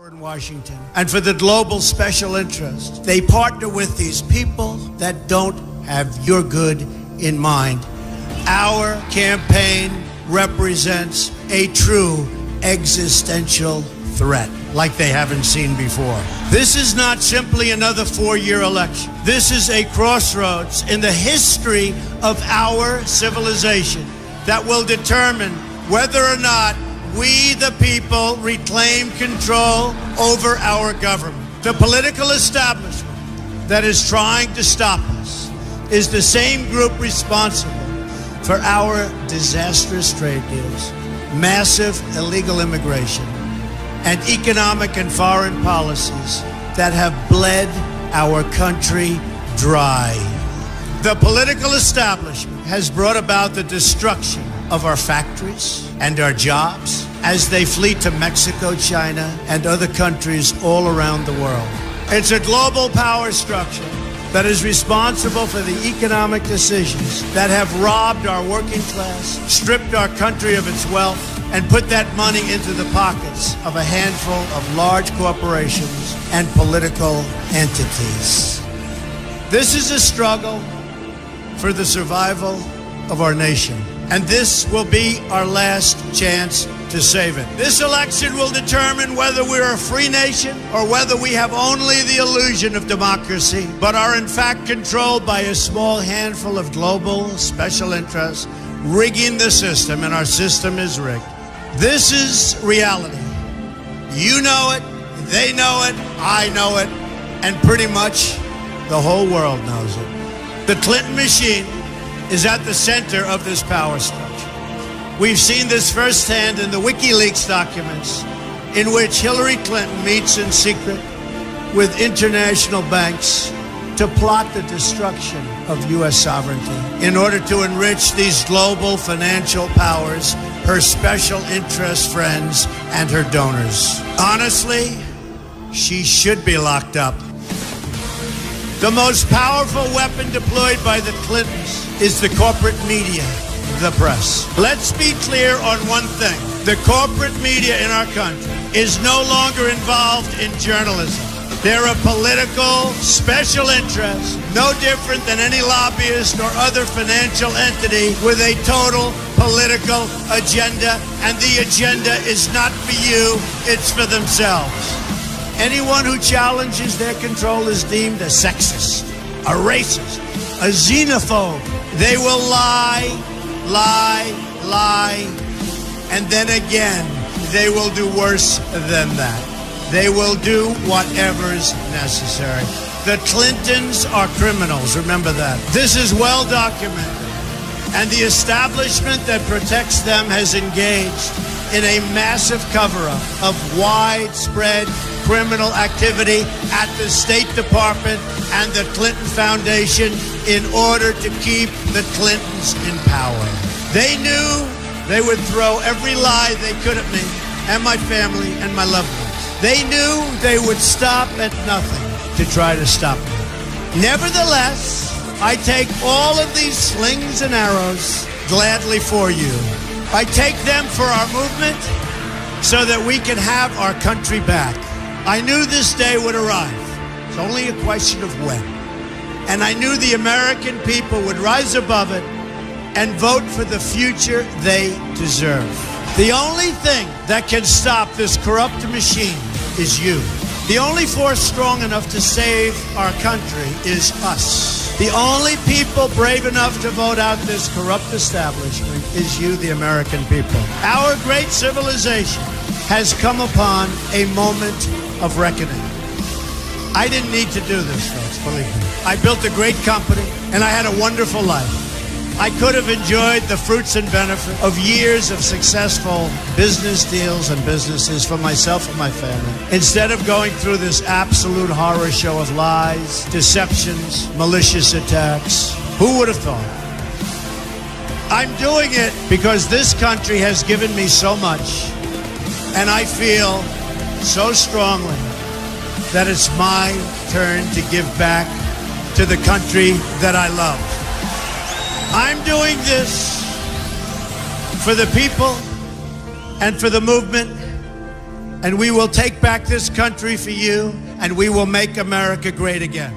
in Washington and for the global special interest. They partner with these people that don't have your good in mind. Our campaign represents a true existential threat like they haven't seen before. This is not simply another four-year election. This is a crossroads in the history of our civilization that will determine whether or not we, the people, reclaim control over our government. The political establishment that is trying to stop us is the same group responsible for our disastrous trade deals, massive illegal immigration, and economic and foreign policies that have bled our country dry. The political establishment has brought about the destruction of our factories and our jobs as they flee to Mexico, China, and other countries all around the world. It's a global power structure that is responsible for the economic decisions that have robbed our working class, stripped our country of its wealth, and put that money into the pockets of a handful of large corporations and political entities. This is a struggle for the survival of our nation, and this will be our last chance to save it. This election will determine whether we're a free nation or whether we have only the illusion of democracy, but are in fact controlled by a small handful of global special interests rigging the system, and our system is rigged. This is reality. You know it, they know it, I know it, and pretty much the whole world knows it. The Clinton machine is at the center of this power structure. We've seen this firsthand in the WikiLeaks documents, in which Hillary Clinton meets in secret with international banks to plot the destruction of U.S. sovereignty in order to enrich these global financial powers, her special interest friends, and her donors. Honestly, she should be locked up. The most powerful weapon deployed by the Clintons is the corporate media, the press. Let's be clear on one thing. The corporate media in our country is no longer involved in journalism. They're a political special interest, no different than any lobbyist or other financial entity with a total political agenda, and the agenda is not for you, it's for themselves. Anyone who challenges their control is deemed a sexist, a racist, a xenophobe. They will lie, and then again, they will do worse than that. They will do whatever's necessary. The Clintons are criminals, remember that. This is well documented, and the establishment that protects them has engaged in a massive cover-up of widespread criminal activity at the State Department and the Clinton Foundation in order to keep the Clintons in power. They knew they would throw every lie they could at me and my family and my loved ones. They knew they would stop at nothing to try to stop me. Nevertheless, I take all of these slings and arrows gladly for you. I take them for our movement so that we can have our country back. I knew this day would arrive. It's only a question of when. And I knew the American people would rise above it and vote for the future they deserve. The only thing that can stop this corrupt machine is you. The only force strong enough to save our country is us. The only people brave enough to vote out this corrupt establishment is you, the American people. Our great civilization has come upon a moment of reckoning. I didn't need to do this, folks, believe me. I built a great company, and I had a wonderful life. I could have enjoyed the fruits and benefit of years of successful business deals and businesses for myself and my family, instead of going through this absolute horror show of lies, deceptions, malicious attacks. Who would have thought? I'm doing it because this country has given me so much, and I feel so strongly that it's my turn to give back to the country that I love. I'm doing this for the people and for the movement And we will take back this country for you, and we will make America great again.